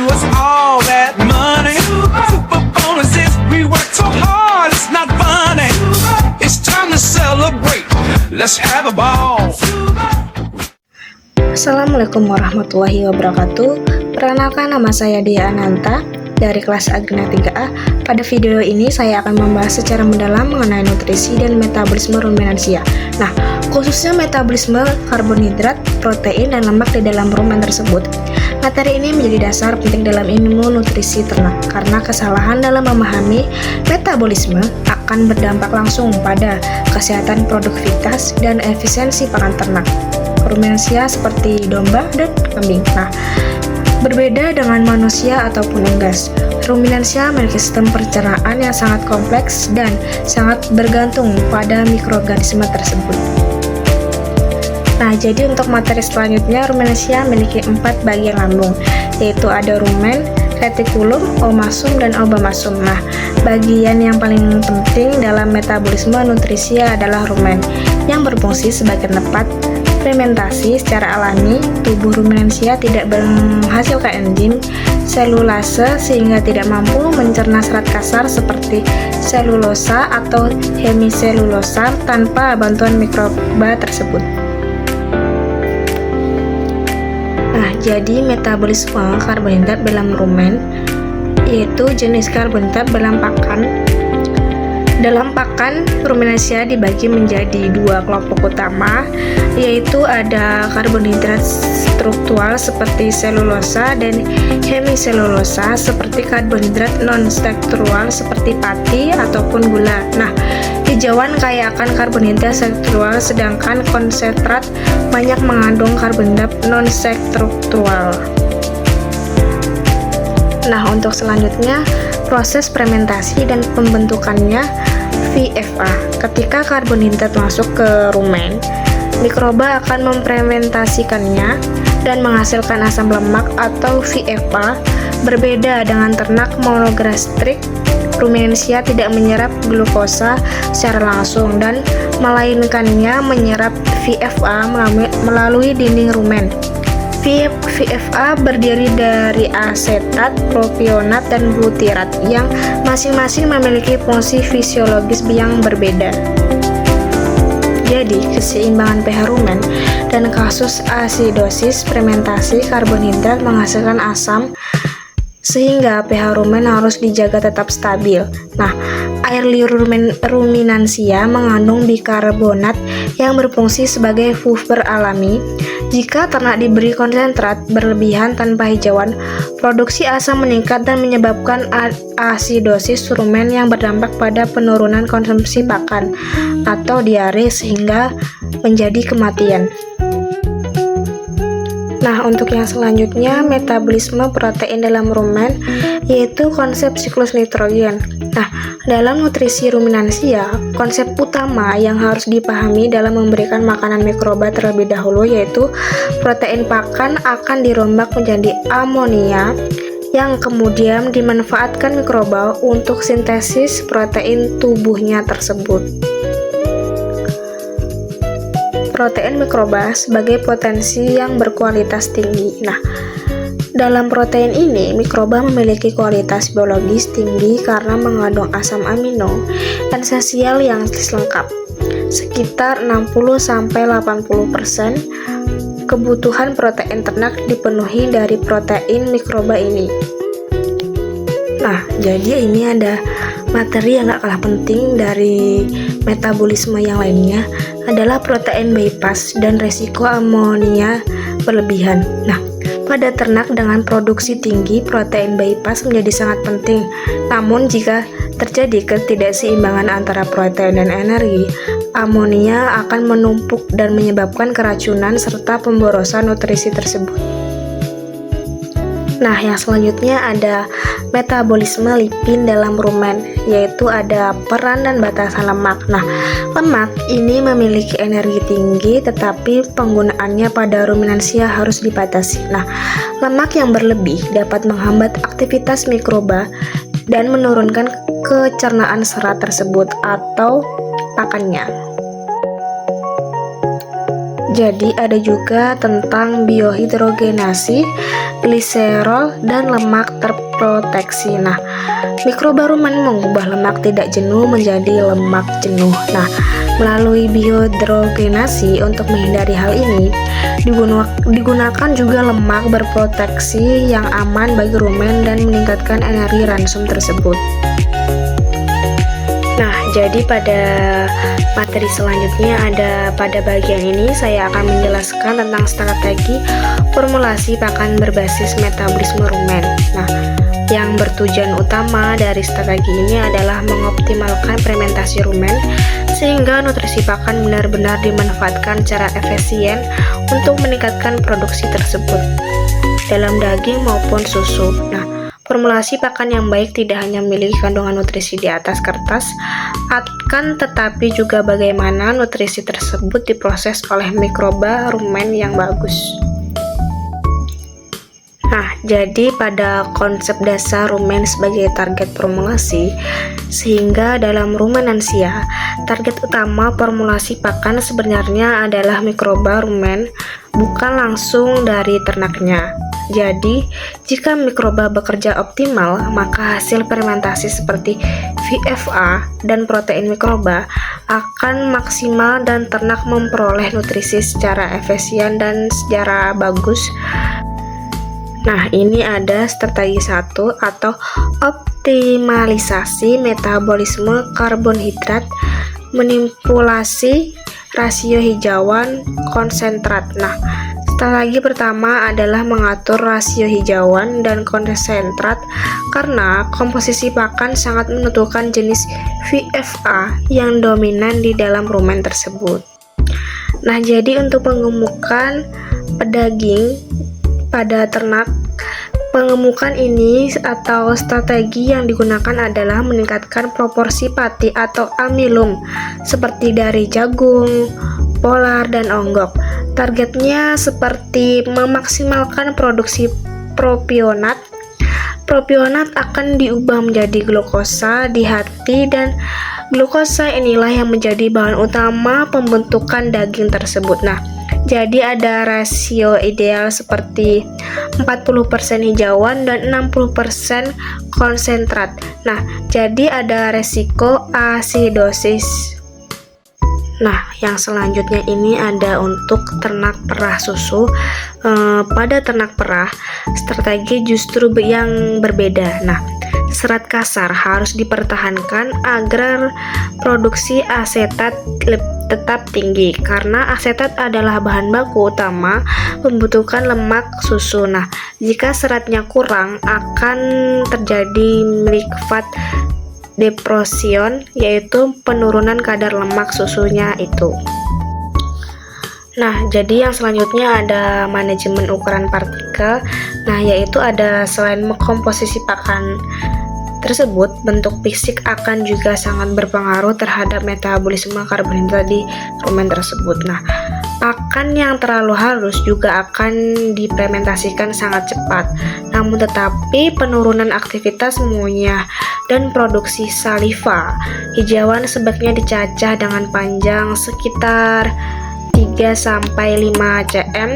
us all that money. Super bonuses, we work so hard, it's not funny. It's time to celebrate, let's have a ball. Assalamualaikum warahmatullahi wabarakatuh. Perkenalkan, nama saya Dia Ananta dari kelas Agrina 3A. Pada video ini saya akan membahas secara mendalam mengenai nutrisi dan metabolisme ruminansia. Nah, khususnya metabolisme karbohidrat, protein, dan lemak di dalam rumen tersebut. Materi ini menjadi dasar penting dalam ilmu nutrisi ternak, karena kesalahan dalam memahami metabolisme akan berdampak langsung pada kesehatan, produktivitas, dan efisiensi pakan ternak ruminansia seperti domba dan kambing. Nah, berbeda dengan manusia ataupun unggas, ruminansia memiliki sistem pencernaan yang sangat kompleks dan sangat bergantung pada mikroorganisme tersebut. Nah, jadi untuk materi selanjutnya, ruminansia memiliki 4 bagian lambung, yaitu ada rumen, retikulum, omasum, dan obamasum. Nah, bagian yang paling penting dalam metabolisme nutrisi adalah rumen, yang berfungsi sebagai tempat fermentasi. Secara alami, tubuh ruminansia tidak menghasilkan enzim selulase sehingga tidak mampu mencerna serat kasar seperti selulosa atau hemiselulosa tanpa bantuan mikroba tersebut. Nah, jadi metabolisme karbohidrat dalam rumen yaitu jenis karbohidrat dalam pakan. Dalam pakan, ruminansia dibagi menjadi 2 kelompok utama, yaitu ada karbohidrat struktural seperti selulosa dan hemiselulosa seperti karbohidrat non-struktural seperti pati ataupun gula. Nah, hijauan kaya akan karbohidrat struktural, sedangkan konsentrat banyak mengandung karbohidrat non-struktural. Nah, untuk selanjutnya, proses fermentasi dan pembentukannya VFA. Ketika karbohidrat masuk ke rumen, mikroba akan memfermentasikannya dan menghasilkan asam lemak atau VFA. Berbeda dengan ternak monogastrik, ruminansia tidak menyerap glukosa secara langsung dan melainkannya menyerap VFA melalui dinding rumen. VFA berdiri dari asetat, propionat, dan butirat yang masing-masing memiliki fungsi fisiologis yang berbeda. Jadi, keseimbangan pH rumen dan kasus asidosis fermentasi karbohidrat menghasilkan asam, sehingga pH rumen harus dijaga tetap stabil. Nah, air liur ruminansia mengandung bikarbonat yang berfungsi sebagai buffer alami. Jika ternak diberi konsentrat berlebihan tanpa hijauan, produksi asam meningkat dan menyebabkan asidosis rumen yang berdampak pada penurunan konsumsi pakan atau diare sehingga menjadi kematian. Nah, untuk yang selanjutnya, metabolisme protein dalam rumen, yaitu konsep siklus nitrogen. Nah, dalam nutrisi ruminansia, konsep utama yang harus dipahami dalam memberikan makanan mikroba terlebih dahulu yaitu protein pakan akan dirombak menjadi amonia yang kemudian dimanfaatkan mikroba untuk sintesis protein tubuhnya tersebut. Protein mikroba sebagai potensi yang berkualitas tinggi. Nah, dalam protein ini, mikroba memiliki kualitas biologis tinggi karena mengandung asam amino esensial yang lengkap. Sekitar 60-80% kebutuhan protein ternak dipenuhi dari protein mikroba ini. Nah, jadi ini ada materi yang gak kalah penting dari metabolisme yang lainnya adalah protein bypass dan resiko amonia berlebihan. Nah, pada ternak dengan produksi tinggi, protein bypass menjadi sangat penting. Namun jika terjadi ketidakseimbangan antara protein dan energi, amonia akan menumpuk dan menyebabkan keracunan serta pemborosan nutrisi tersebut. Nah, yang selanjutnya ada metabolisme lipid dalam rumen, yaitu ada peran dan batasan lemak. Nah, lemak ini memiliki energi tinggi, tetapi penggunaannya pada ruminansia harus dibatasi. Nah, lemak yang berlebih dapat menghambat aktivitas mikroba dan menurunkan kecernaan serat tersebut atau pakannya. Jadi ada juga tentang biohidrogenasi, gliserol, dan lemak terproteksi. Nah, mikroba rumen mengubah lemak tidak jenuh menjadi lemak jenuh. Nah, melalui biohidrogenasi untuk menghindari hal ini, digunakan juga lemak berproteksi yang aman bagi rumen dan meningkatkan energi ransum tersebut. Nah, jadi pada materi selanjutnya pada bagian ini saya akan menjelaskan tentang strategi formulasi pakan berbasis metabolisme rumen. Nah, yang bertujuan utama dari strategi ini adalah mengoptimalkan fermentasi rumen sehingga nutrisi pakan benar-benar dimanfaatkan secara efisien untuk meningkatkan produksi tersebut dalam daging maupun susu. Nah, formulasi pakan yang baik tidak hanya memiliki kandungan nutrisi di atas kertas, akan tetapi juga bagaimana nutrisi tersebut diproses oleh mikroba rumen yang bagus. Nah, jadi pada konsep dasar rumen sebagai target formulasi, sehingga dalam rumenansia, target utama formulasi pakan sebenarnya adalah mikroba rumen, bukan langsung dari ternaknya. Jadi, jika mikroba bekerja optimal, maka hasil fermentasi seperti VFA dan protein mikroba akan maksimal dan ternak memperoleh nutrisi secara efisien dan secara bagus. Nah, ini ada strategi 1 atau optimalisasi metabolisme karbohidrat, manipulasi rasio hijauan konsentrat. Nah, strategi pertama adalah mengatur rasio hijauan dan konsentrat karena komposisi pakan sangat menentukan jenis VFA yang dominan di dalam rumen tersebut. Nah, jadi untuk pengemukan pedaging pada ternak, pengemukan ini atau strategi yang digunakan adalah meningkatkan proporsi pati atau amilum seperti dari jagung, polar, dan onggok. Targetnya seperti memaksimalkan produksi propionat. Propionat akan diubah menjadi glukosa di hati dan glukosa inilah yang menjadi bahan utama pembentukan daging tersebut. Nah, jadi ada rasio ideal seperti 40% hijauan dan 60% konsentrat. Nah, jadi ada resiko asidosis. Nah, yang selanjutnya ini ada untuk ternak perah susu. Pada ternak perah, strategi justru yang berbeda. Nah, serat kasar harus dipertahankan agar produksi asetat tetap tinggi karena asetat adalah bahan baku utama membutuhkan lemak susu. Nah, jika seratnya kurang akan terjadi liquefat depression, yaitu penurunan kadar lemak susunya itu. Nah, jadi yang selanjutnya ada manajemen ukuran partikel. Nah, yaitu ada selain komposisi pakan tersebut, bentuk fisik akan juga sangat berpengaruh terhadap metabolisme karbohidrat di rumen tersebut. Nah, pakan yang terlalu halus juga akan difermentasikan sangat cepat. Namun tetapi penurunan aktivitas munyah dan produksi saliva hijauan sebaiknya dicacah dengan panjang sekitar 3-5 cm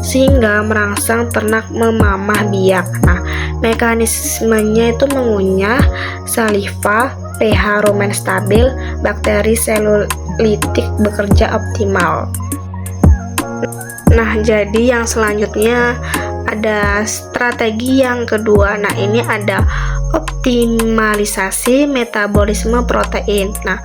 sehingga merangsang ternak memamah biak. Nah, mekanismenya itu mengunyah saliva, pH rumen stabil, bakteri selulitik bekerja optimal. Nah, jadi yang selanjutnya ada strategi yang kedua. Nah, ini ada optimalisasi metabolisme protein. Nah,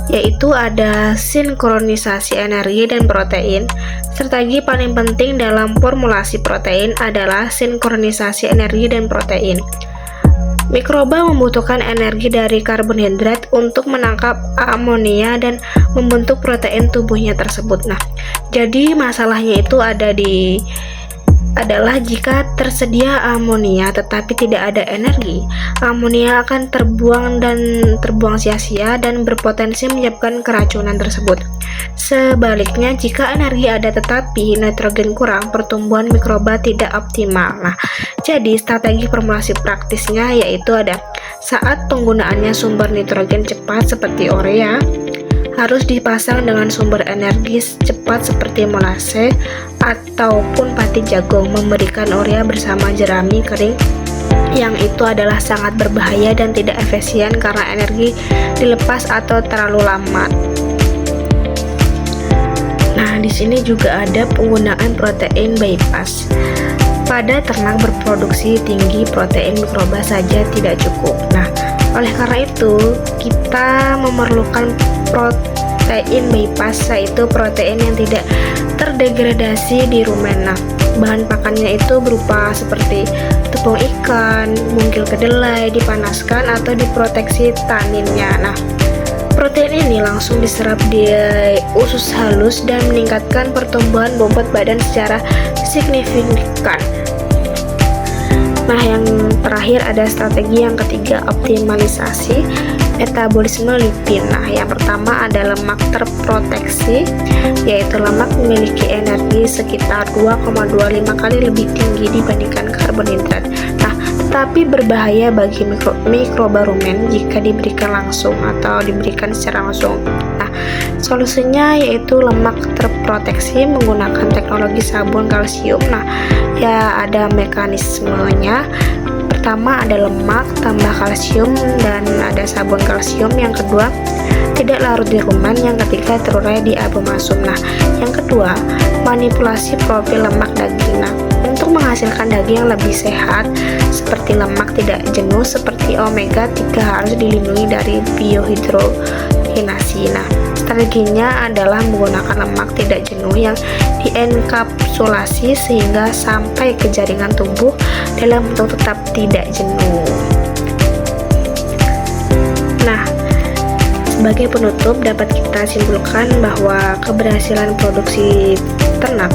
yaitu ada sinkronisasi energi dan protein. Strategi paling penting dalam formulasi protein adalah sinkronisasi energi dan protein. Mikroba membutuhkan energi dari karbohidrat untuk menangkap amonia dan membentuk protein tubuhnya tersebut. Nah, jadi masalahnya itu adalah jika tersedia amonia tetapi tidak ada energi, amonia akan terbuang sia-sia dan berpotensi menyebabkan keracunan tersebut. Sebaliknya, jika energi ada tetapi nitrogen kurang, pertumbuhan mikroba tidak optimal. Nah, jadi strategi formulasi praktisnya yaitu ada saat penggunaannya sumber nitrogen cepat seperti urea, harus dipasang dengan sumber energi cepat seperti molase ataupun pati jagung, memberikan urea bersama jerami kering yang itu adalah sangat berbahaya dan tidak efisien karena energi dilepas atau terlalu lama. Nah, di sini juga ada penggunaan protein bypass. Pada ternak berproduksi tinggi, protein mikroba saja tidak cukup. Nah, oleh karena itu kita memerlukan protein bypass, yaitu protein yang tidak terdegradasi di rumen. Nah, bahan pakannya itu berupa seperti tepung ikan, mungkil kedelai, dipanaskan atau diproteksi taninnya. Nah, protein ini langsung diserap di usus halus dan meningkatkan pertumbuhan bobot badan secara signifikan. Nah, yang terakhir ada strategi yang ketiga, optimalisasi metabolisme lipid. Nah, yang pertama ada lemak terproteksi, yaitu lemak memiliki energi sekitar 2,25 kali lebih tinggi dibandingkan karbohidrat. Nah, tetapi berbahaya bagi mikroba rumen jika diberikan langsung atau diberikan secara langsung. Nah, solusinya yaitu lemak terproteksi menggunakan teknologi sabun kalsium. Nah, ya ada mekanismenya. Pertama ada lemak tambah kalsium dan ada sabun kalsium. Yang kedua tidak larut di rumen. Yang ketiga terurai di abomasum. Nah, yang kedua manipulasi profil lemak daging. Nah, untuk menghasilkan daging yang lebih sehat seperti lemak tidak jenuh seperti omega 3 harus dilindungi dari biohidrogenasi. Nah, strateginya adalah menggunakan lemak tidak jenuh yang dienkapsulasi sehingga sampai ke jaringan tubuh dalam bentuk tetap tidak jenuh. Nah, sebagai penutup dapat kita simpulkan bahwa keberhasilan produksi ternak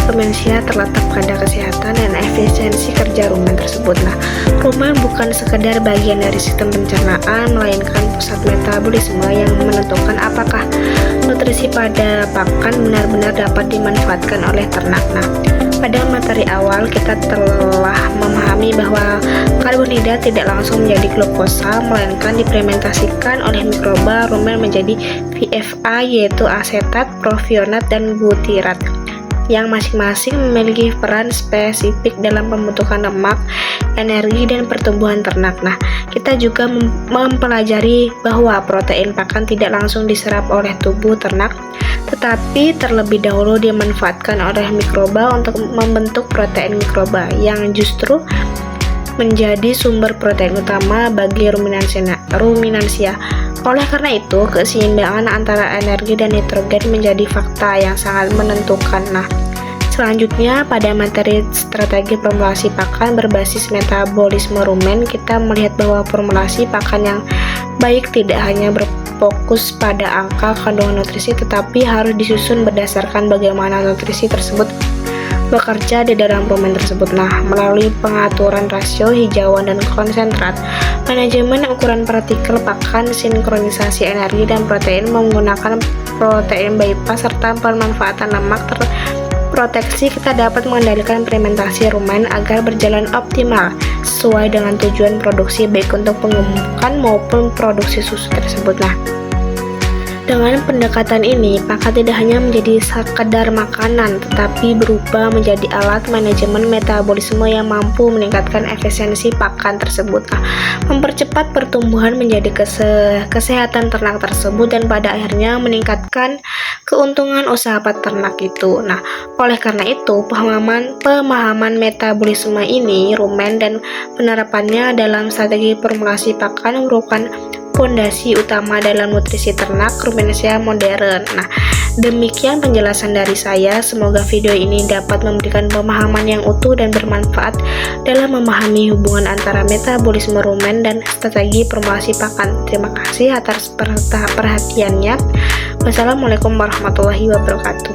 rumensia terletak pada kesehatan dan efisiensi kerja rumen tersebut. Nah, rumen bukan sekedar bagian dari sistem pencernaan, melainkan pusat metabolisme yang menentukan apakah nutrisi pada pakan benar-benar dapat dimanfaatkan oleh ternak. Nah, pada materi awal kita telah memahami bahwa karbonhidrat tidak langsung menjadi glukosa, melainkan difermentasikan oleh mikroba rumen menjadi VFA, yaitu asetat, profionat, dan butirat, yang masing-masing memiliki peran spesifik dalam pembentukan lemak, energi, dan pertumbuhan ternak. Nah, kita juga mempelajari bahwa protein pakan tidak langsung diserap oleh tubuh ternak, tetapi terlebih dahulu dimanfaatkan oleh mikroba untuk membentuk protein mikroba yang justru menjadi sumber protein utama bagi ruminansia. Oleh karena itu, keseimbangan antara energi dan nitrogen menjadi fakta yang sangat menentukan. Nah, selanjutnya pada materi strategi formulasi pakan berbasis metabolisme rumen, kita melihat bahwa formulasi pakan yang baik tidak hanya berfokus pada angka kandungan nutrisi, tetapi harus disusun berdasarkan bagaimana nutrisi tersebut bekerja di dalam rumen tersebut. Nah, melalui pengaturan rasio hijauan dan konsentrat, manajemen ukuran partikel pakan, sinkronisasi energi dan protein menggunakan protein bypass, serta pemanfaatan lemak terproteksi, kita dapat mengendalikan fermentasi rumen agar berjalan optimal sesuai dengan tujuan produksi, baik untuk pengemukan maupun produksi susu tersebut. Nah, dengan pendekatan ini, pakan tidak hanya menjadi sekedar makanan, tetapi berubah menjadi alat manajemen metabolisme yang mampu meningkatkan efisiensi pakan tersebut. Nah, mempercepat pertumbuhan menjadi kesehatan ternak tersebut, dan pada akhirnya meningkatkan keuntungan usaha peternak itu. Nah, oleh karena itu, pemahaman metabolisme ini, rumen, dan penerapannya dalam strategi formulasi pakan merupakan fondasi utama dalam nutrisi ternak rumensia modern. Nah, demikian penjelasan dari saya. Semoga video ini dapat memberikan pemahaman yang utuh dan bermanfaat dalam memahami hubungan antara metabolisme rumen dan strategi formulasi pakan. Terima kasih atas perhatiannya. Wassalamualaikum warahmatullahi wabarakatuh.